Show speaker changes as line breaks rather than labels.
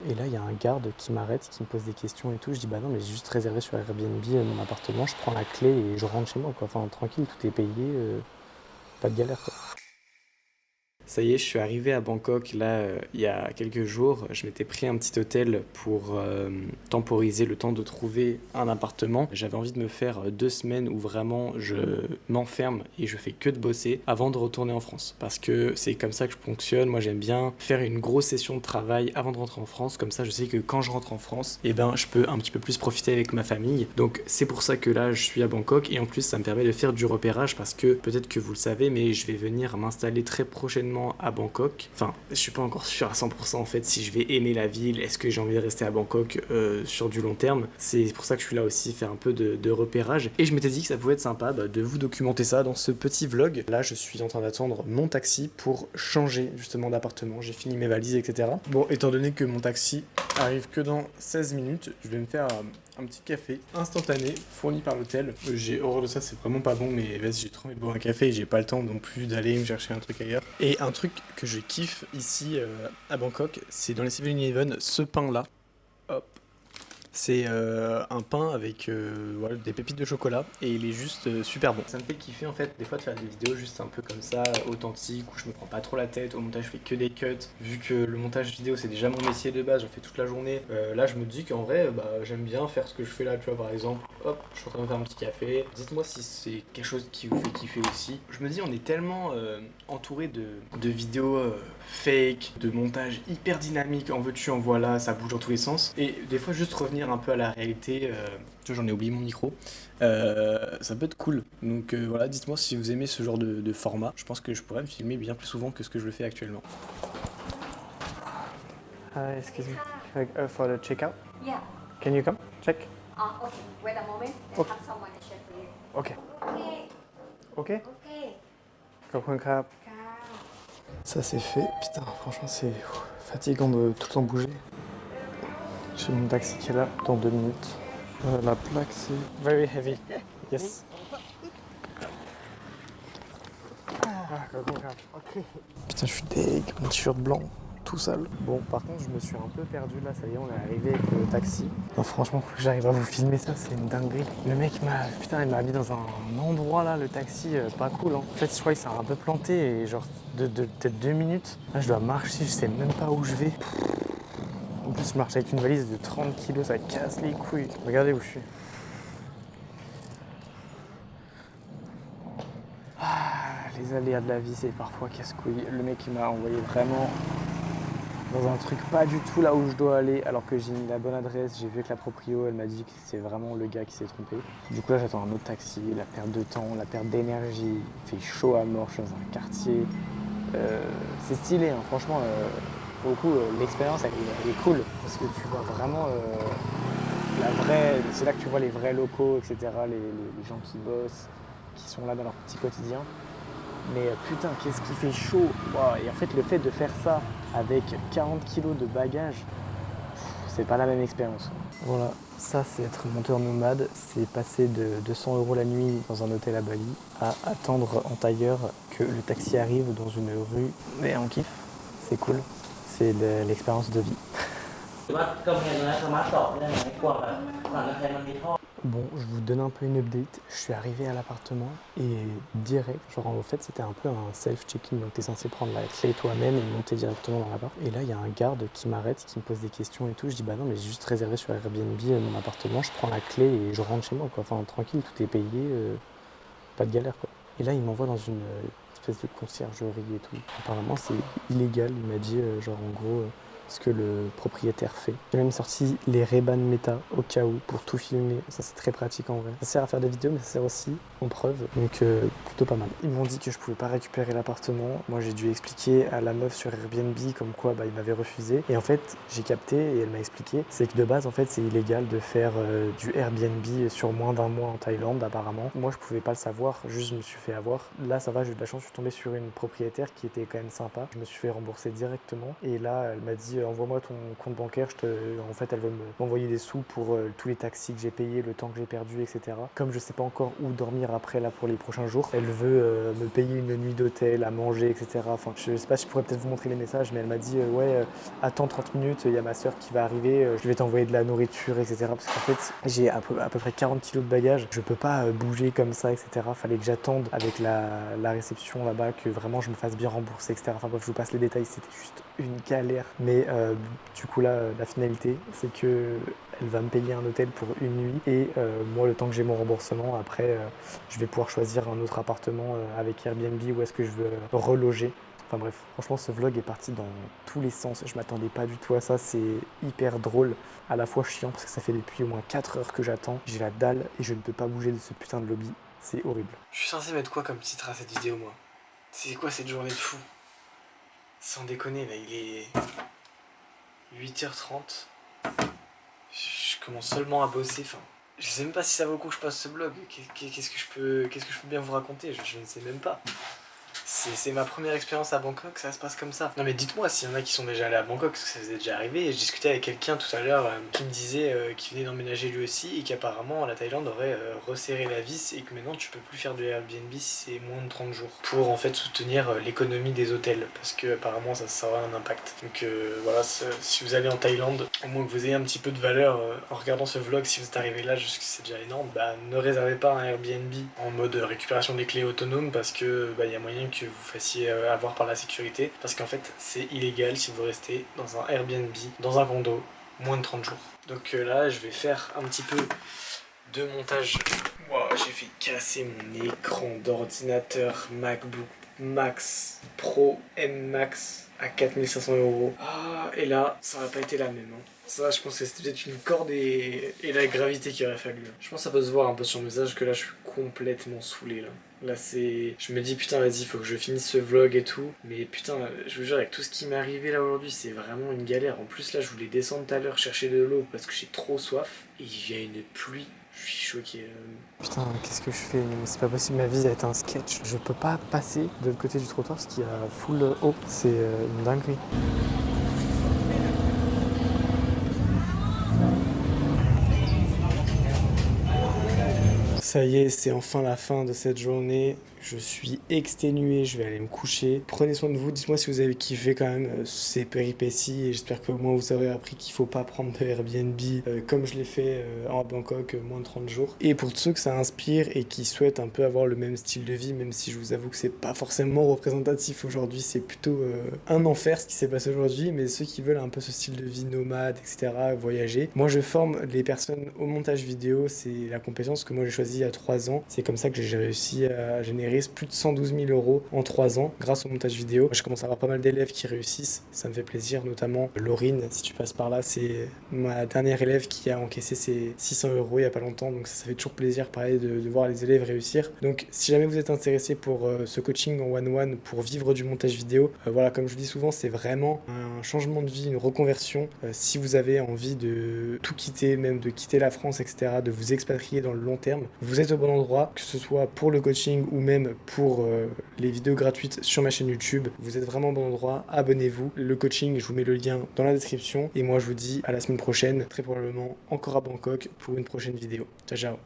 Et là, il y a un garde qui m'arrête, qui me pose des questions et tout. Je dis bah non, mais j'ai juste réservé sur Airbnb mon appartement, je prends la clé et je rentre chez moi, quoi. Enfin, tranquille, tout est payé, pas de galère, quoi. Ça y est, je suis arrivé à Bangkok là il y a quelques jours. Je m'étais pris un petit hôtel pour temporiser le temps de trouver un appartement. J'avais envie de me faire 2 semaines où vraiment je m'enferme et je fais que de bosser avant de retourner en France. Parce que c'est comme ça que je fonctionne. Moi j'aime bien faire une grosse session de travail avant de rentrer en France. Comme ça je sais que quand je rentre en France, eh ben, je peux un petit peu plus profiter avec ma famille. Donc c'est pour ça que là je suis à Bangkok et en plus ça me permet de faire du repérage parce que peut-être que vous le savez mais je vais venir m'installer très prochainement à Bangkok. Enfin, je suis pas encore sûr à 100% en fait si je vais aimer la ville, est-ce que j'ai envie de rester à Bangkok sur du long terme. C'est pour ça que je suis là aussi, faire un peu de repérage. Et je m'étais dit que ça pouvait être sympa de vous documenter ça dans ce petit vlog. Là, je suis en train d'attendre mon taxi pour changer justement d'appartement. J'ai fini mes valises, etc. Bon, étant donné que mon taxi arrive que dans 16 minutes, je vais me faire un petit café instantané fourni par l'hôtel. J'ai horreur de ça, c'est vraiment pas bon, mais vas-y, j'ai trop envie de boire un café et j'ai pas le temps non plus d'aller me chercher un truc ailleurs. Et un truc que je kiffe ici à Bangkok, c'est dans les 7-Eleven, ce pain-là. Hop. C'est un pain avec voilà, des pépites de chocolat et il est juste super bon. Ça me fait kiffer en fait des fois de faire des vidéos juste un peu comme ça, authentiques, où je me prends pas trop la tête. Au montage je fais que des cuts. Vu que le montage vidéo c'est déjà mon métier de base, j'en fais toute la journée. Là je me dis qu'en vrai bah, j'aime bien faire ce que je fais là, tu vois par exemple. Hop, je suis en train de faire un petit café. Dites-moi si c'est quelque chose qui vous fait kiffer aussi. Je me dis on est tellement entouré de vidéos fake, de montage hyper dynamique, en veux-tu en voilà, ça bouge dans tous les sens. Et des fois juste revenir un peu à la réalité, tu vois, j'en ai oublié mon micro, ça peut être cool. Donc voilà, dites-moi si vous aimez ce genre de format. Je pense que je pourrais me filmer bien plus souvent que ce que je le fais actuellement. Excuse me, for the checkout,
Yeah.
can you come check?
Okay. Wait a moment. I
Okay.
have someone to check for you.
Ok.
Okay.
Ok.
Okay.
ขอบคุณครับ Ça c'est fait. Putain, franchement c'est fatigant de tout le temps bouger. J'ai mon taxi qui est là dans 2 minutes. La plaque c'est very heavy. Yes. Putain, je suis deg, mon t-shirt blanc, tout sale. Bon, par contre, je me suis un peu perdu là, ça y est, on est arrivé avec le taxi. Non, franchement, faut que j'arrive à vous filmer ça, c'est une dinguerie. Le mec il m'a mis dans un endroit là, le taxi, pas cool. Hein. En fait, je crois qu'il s'est un peu planté et genre peut-être 2 minutes. Là, je dois marcher, je sais même pas où je vais. En plus, je marche avec une valise de 30 kilos, ça casse les couilles. Regardez où je suis. Les aléas de la vie, c'est parfois casse-couille. Le mec, il m'a envoyé vraiment dans un truc pas du tout là où je dois aller, alors que j'ai mis la bonne adresse. J'ai vu que la proprio, elle m'a dit que c'est vraiment le gars qui s'est trompé. Du coup, là, j'attends un autre taxi. La perte de temps, la perte d'énergie. Il fait chaud à mort, je suis dans un quartier. C'est stylé, hein. Franchement, pour le coup, l'expérience, elle est cool. Parce que tu vois vraiment la vraie. C'est là que tu vois les vrais locaux, etc. Les gens qui bossent, qui sont là dans leur petit quotidien. Mais putain, qu'est-ce qui fait chaud. Wow. Et en fait, le fait de faire ça avec 40 kilos de bagages, c'est pas la même expérience. Voilà, ça c'est être monteur nomade, c'est passer de 200 € la nuit dans un hôtel à Bali à attendre en tailleur que le taxi arrive dans une rue. Mais on kiffe, c'est cool, c'est l'expérience de vie. Bon, je vous donne un peu une update. Je suis arrivé à l'appartement et direct, genre en fait c'était un peu un self-check-in, donc t'es censé prendre la clé toi-même et monter directement dans l'appart. Et là il y a un garde qui m'arrête, qui me pose des questions et tout. Je dis bah non mais j'ai juste réservé sur Airbnb mon appartement, je prends la clé et je rentre chez moi quoi. Enfin tranquille, tout est payé, pas de galère quoi. Et là il m'envoie dans une espèce de conciergerie et tout. Apparemment c'est illégal, il m'a dit genre en gros ce que le propriétaire fait. J'ai même sorti les Ray-Ban Meta au cas où pour tout filmer. Ça c'est très pratique en vrai. Ça sert à faire des vidéos mais ça sert aussi en preuve. Donc plutôt pas mal. Ils m'ont dit que je pouvais pas récupérer l'appartement. Moi j'ai dû expliquer à la meuf sur Airbnb comme quoi bah, il m'avait refusé. Et en fait j'ai capté et elle m'a expliqué. C'est que de base en fait c'est illégal de faire du Airbnb sur moins d'un mois en Thaïlande apparemment. Moi je pouvais pas le savoir, juste je me suis fait avoir. Là ça va, j'ai eu de la chance, je suis tombé sur une propriétaire qui était quand même sympa. Je me suis fait rembourser directement. Et là elle m'a dit envoie-moi ton compte bancaire, en fait elle veut m'envoyer des sous pour tous les taxis que j'ai payés, le temps que j'ai perdu, etc. Comme je sais pas encore où dormir après là pour les prochains jours, elle veut me payer une nuit d'hôtel, à manger, etc. Enfin, je sais pas, je pourrais peut-être vous montrer les messages, mais elle m'a dit attends 30 minutes, il y a ma soeur qui va arriver, je vais t'envoyer de la nourriture, etc. Parce qu'en fait, j'ai à peu près 40 kilos de bagages, je peux pas bouger comme ça, etc. Fallait que j'attende avec la réception là-bas, que vraiment je me fasse bien rembourser, etc. Enfin bref, je vous passe les détails, c'était juste une galère. Mais du coup là, la finalité, c'est que elle va me payer un hôtel pour une nuit et moi, le temps que j'ai mon remboursement, après, je vais pouvoir choisir un autre appartement avec Airbnb où est-ce que je veux reloger. Enfin bref, franchement ce vlog est parti dans tous les sens, je m'attendais pas du tout à ça, c'est hyper drôle, à la fois chiant parce que ça fait depuis au moins 4 heures que j'attends, j'ai la dalle et je ne peux pas bouger de ce putain de lobby, c'est horrible. Je suis censé mettre quoi comme titre à cette vidéo moi? C'est quoi cette journée de fou? Sans déconner là, il est 8h30, je commence seulement à bosser, enfin... Je sais même pas si ça vaut le coup que je passe ce vlog, qu'est-ce que je peux bien vous raconter, je ne sais même pas. C'est ma première expérience à Bangkok, ça se passe comme ça. Non mais dites-moi s'il y en a qui sont déjà allés à Bangkok, parce que ça vous est déjà arrivé. Et je discutais avec quelqu'un tout à l'heure qui me disait qu'il venait d'emménager lui aussi et qu'apparemment la Thaïlande aurait resserré la vis et que maintenant tu peux plus faire de Airbnb si c'est moins de 30 jours. Pour en fait soutenir l'économie des hôtels, parce que apparemment ça aura un impact. Donc voilà, si vous allez en Thaïlande, au moins que vous ayez un petit peu de valeur en regardant ce vlog, si vous êtes arrivé là, je sais que c'est déjà énorme, bah ne réservez pas un Airbnb en mode récupération des clés autonome parce que y a moyen que vous fassiez avoir par la sécurité, parce qu'en fait c'est illégal si vous restez dans un Airbnb, dans un condo, moins de 30 jours. Donc là je vais faire un petit peu de montage. Wow, j'ai fait casser mon écran d'ordinateur MacBook Max Pro M Max à 4500 €. Ah, et là, ça aurait pas été la même. Hein. Ça, je pense que c'était peut-être une corde et la gravité qui aurait fallu. Je pense que ça peut se voir un peu sur mon visage que là, je suis complètement saoulé. Là, c'est... Je me dis, putain, vas-y, faut que je finisse ce vlog et tout. Mais putain, je vous jure, avec tout ce qui m'est arrivé là aujourd'hui, c'est vraiment une galère. En plus, là, je voulais descendre tout à l'heure chercher de l'eau parce que j'ai trop soif. Et il y a une pluie. Je suis choqué. Putain, qu'est-ce que je fais? C'est pas possible, ma vie a été un sketch. Je peux pas passer de l'autre côté du trottoir parce qu'il y a full eau. C'est une dinguerie. Ça y est, c'est enfin la fin de cette journée. Je suis exténué, je vais aller me coucher. Prenez soin de vous, dites-moi si vous avez kiffé quand même ces péripéties et j'espère qu'au moins vous aurez appris qu'il faut pas prendre de Airbnb comme je l'ai fait en Bangkok, moins de 30 jours. Et pour tous ceux que ça inspire et qui souhaitent un peu avoir le même style de vie, même si je vous avoue que c'est pas forcément représentatif aujourd'hui, c'est plutôt un enfer ce qui s'est passé aujourd'hui, mais ceux qui veulent un peu ce style de vie nomade, etc., voyager. Moi je forme les personnes au montage vidéo, c'est la compétence que moi j'ai choisie il y a 3 ans. C'est comme ça que j'ai réussi à générer plus de 112 000 € en 3 ans grâce au montage vidéo. Je commence à avoir pas mal d'élèves qui réussissent, ça me fait plaisir, notamment Laurine, si tu passes par là, c'est ma dernière élève qui a encaissé ses 600 € il y a pas longtemps, donc ça fait toujours plaisir pareil de voir les élèves réussir. Donc si jamais vous êtes intéressé pour ce coaching en one-one pour vivre du montage vidéo, voilà, comme je vous dis souvent, c'est vraiment un changement de vie, une reconversion. Si vous avez envie de tout quitter, même de quitter la France, etc., de vous expatrier dans le long terme, vous êtes au bon endroit, que ce soit pour le coaching ou même pour les vidéos gratuites sur ma chaîne YouTube. Vous êtes vraiment au bon endroit, abonnez-vous. Le coaching, je vous mets le lien dans la description. Et moi, je vous dis à la semaine prochaine, très probablement encore à Bangkok pour une prochaine vidéo. Ciao, ciao.